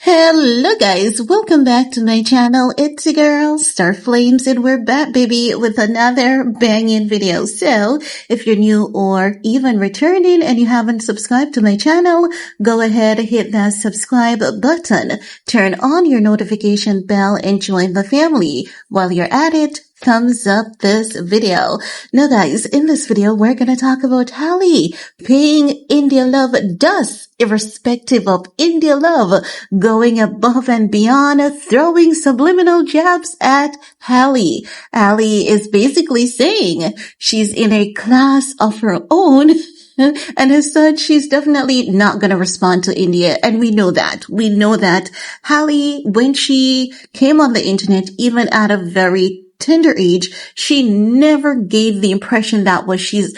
Hello guys, welcome back to my channel. It's your girl, Star Flames, and we're back baby with another banging video. So if you're new or even returning and you haven't subscribed to my channel, go ahead, hit that subscribe button, turn on your notification bell and join the family. While you're at it, thumbs up this video. Now guys, in this video, we're going to talk about Halle paying India Love dust, irrespective of India Love going above and beyond, throwing subliminal jabs at Halle. Halle is basically saying she's in a class of her own. And as such, she's definitely not going to respond to India. And we know that. We know that Halle, when she came on the internet, even at a very tender age, she never gave the impression that she's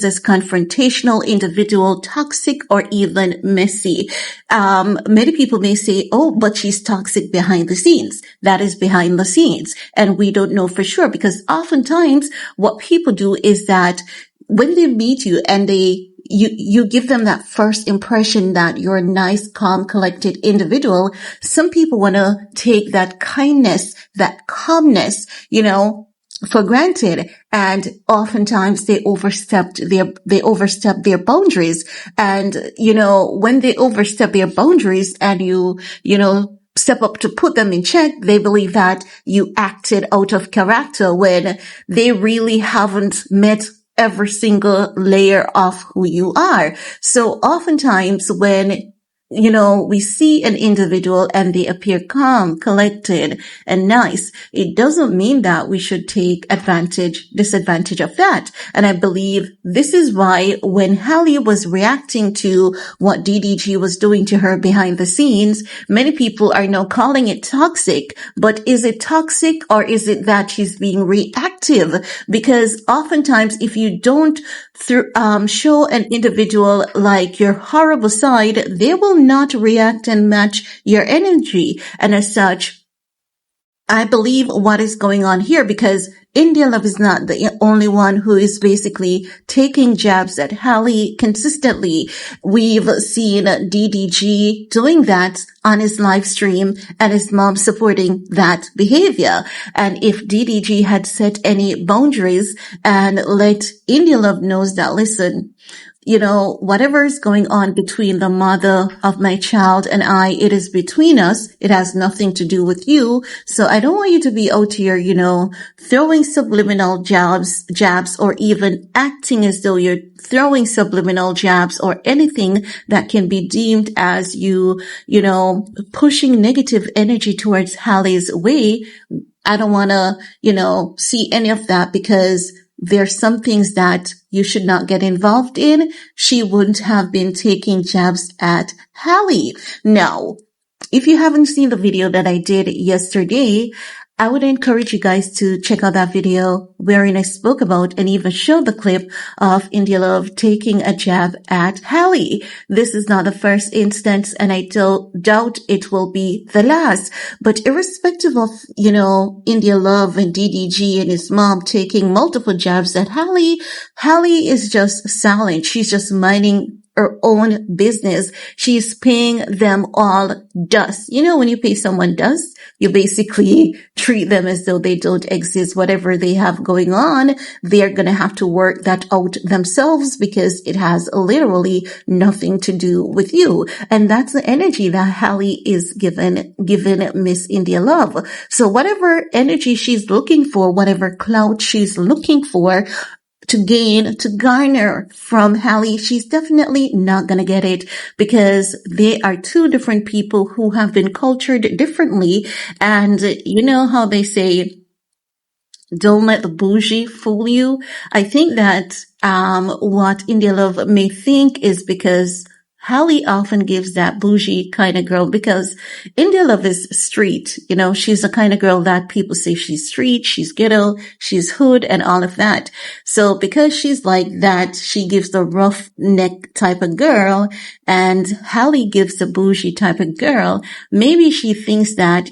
this confrontational individual, toxic, or even messy. Many people may say, oh, but she's toxic behind the scenes. That is behind the scenes. And we don't know for sure, because oftentimes what people do is that when they meet you and you give them that first impression that you're a nice, calm, collected individual, some people want to take that kindness, that calmness, for granted. And oftentimes they overstep their boundaries. And, when they overstep their boundaries and you step up to put them in check, they believe that you acted out of character when they really haven't met every single layer of who you are. So oftentimes when we see an individual and they appear calm, collected, and nice, it doesn't mean that we should take disadvantage of that. And I believe this is why when Halle was reacting to what DDG was doing to her behind the scenes, many people are now calling it toxic. But is it toxic, or is it that she's being reactive? Because oftentimes if you don't show an individual like your horrible side, they will not react and match your energy. And as such, I believe what is going on here, because India Love is not the only one who is basically taking jabs at Halle consistently. We've seen DDG doing that on his live stream and his mom supporting that behavior. And if DDG had set any boundaries and let India Love knows that, listen, whatever is going on between the mother of my child and I, it is between us. It has nothing to do with you. So I don't want you to be out here, throwing subliminal jabs, or even acting as though you're throwing subliminal jabs or anything that can be deemed as pushing negative energy towards Halle's way. I don't want to, see any of that, because there's some things that you should not get involved in. She wouldn't have been taking jabs at Halle. Now, if you haven't seen the video that I did yesterday, I would encourage you guys to check out that video wherein I spoke about and even showed the clip of India Love taking a jab at Halle. This is not the first instance, and I doubt it will be the last. But irrespective of, India Love and DDG and his mom taking multiple jabs at Halle, Halle is just silent. She's just minding her own business. She's paying them all dust. When you pay someone dust, you basically treat them as though they don't exist. Whatever they have going on, they're going to have to work that out themselves, because it has literally nothing to do with you. And that's the energy that Halle is given Miss India Love. So whatever energy she's looking for, whatever clout she's looking for, to garner from Halle, she's definitely not going to get it, because they are two different people who have been cultured differently. And you know how they say, don't let the bougie fool you. I think that what India Love may think is because Halle often gives that bougie kind of girl, because India Love is street. She's the kind of girl that people say she's street, she's ghetto, she's hood, and all of that. So because she's like that, she gives the rough neck type of girl, and Halle gives the bougie type of girl. Maybe she thinks that,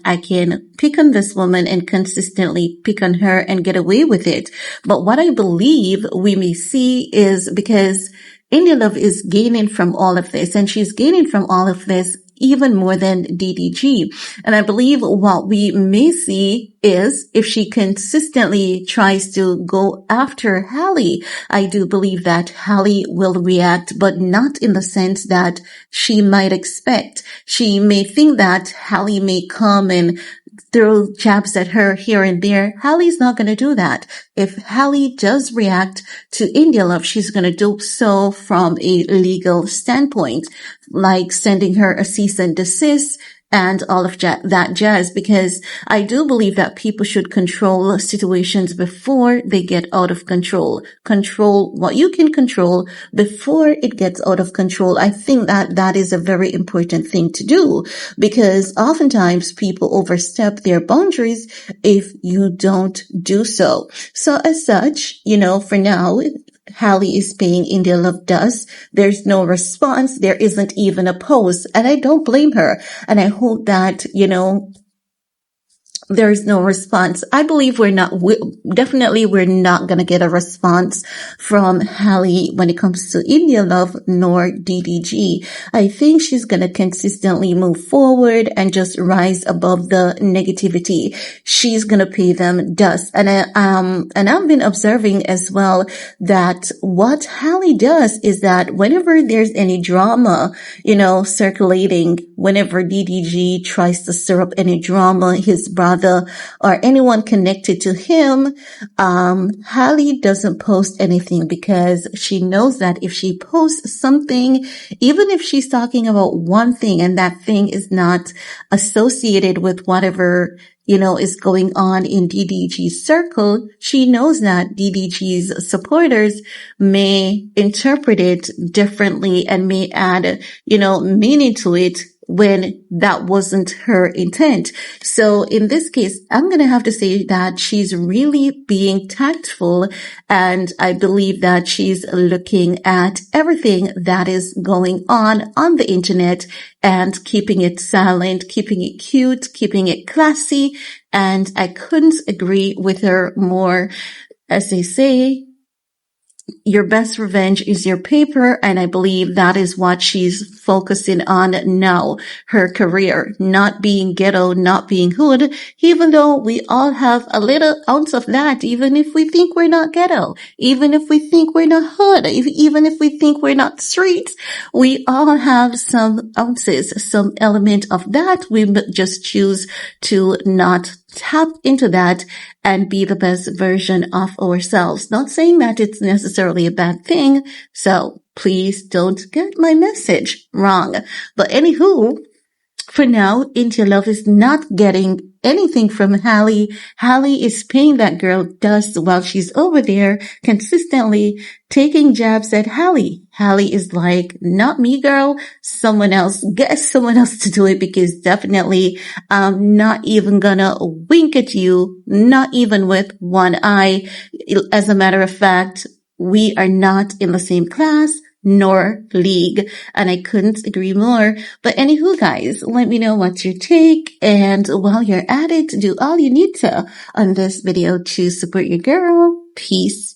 I can pick on this woman and consistently pick on her and get away with it. But what I believe we may see is, because India Love is gaining from all of this, and she's gaining from all of this even more than DDG. And I believe what we may see is if she consistently tries to go after Halle, I do believe that Halle will react, but not in the sense that she might expect. She may think that Halle may come and throw jabs at her here and there. Halle's not going to do that. If Halle does react to India Love, she's going to do so from a legal standpoint, like sending her a cease and desist and all of that jazz, because I do believe that people should control situations before they get out of control. Control what you can control before it gets out of control. I think that that is a very important thing to do, because oftentimes people overstep their boundaries if you don't do so. So as such, for now, Halle is paying India Love dust. There's no response. There isn't even a post. And I don't blame her. And I hope that, there is no response. I believe we're not going to get a response from Halle when it comes to India Love nor DDG. I think she's going to consistently move forward and just rise above the negativity. She's going to pay them dust. And I've been observing as well that what Halle does is that whenever there's any drama, circulating, whenever DDG tries to stir up any drama, his brother or anyone connected to him, Halle doesn't post anything, because she knows that if she posts something, even if she's talking about one thing and that thing is not associated with whatever is going on in DDG's circle, she knows that DDG's supporters may interpret it differently and may add, meaning to it when that wasn't her intent. So in this case, I'm going to have to say that she's really being tactful, and I believe that she's looking at everything that is going on the internet and keeping it silent, keeping it cute, keeping it classy. And I couldn't agree with her more. As they say, your best revenge is your paper, and I believe that is what she's focusing on now. Her career, not being ghetto, not being hood, even though we all have a little ounce of that, even if we think we're not ghetto, even if we think we're not hood, even if we think we're not streets, we all have some ounces, some element of that. We just choose to not tap into that and be the best version of ourselves. Not saying that it's necessarily a bad thing, so please don't get my message wrong. But anywho, for now, India Love is not getting anything from Halle. Halle is paying that girl dust while she's over there consistently taking jabs at Halle. Halle is like, not me, girl. Someone else. Get someone else to do it, because definitely I'm not even gonna wink at you, not even with one eye. As a matter of fact, we are not in the same class nor league, and I couldn't agree more. But anywho, guys, let me know what's your take, and while you're at it, do all you need to on this video to support your girl. Peace.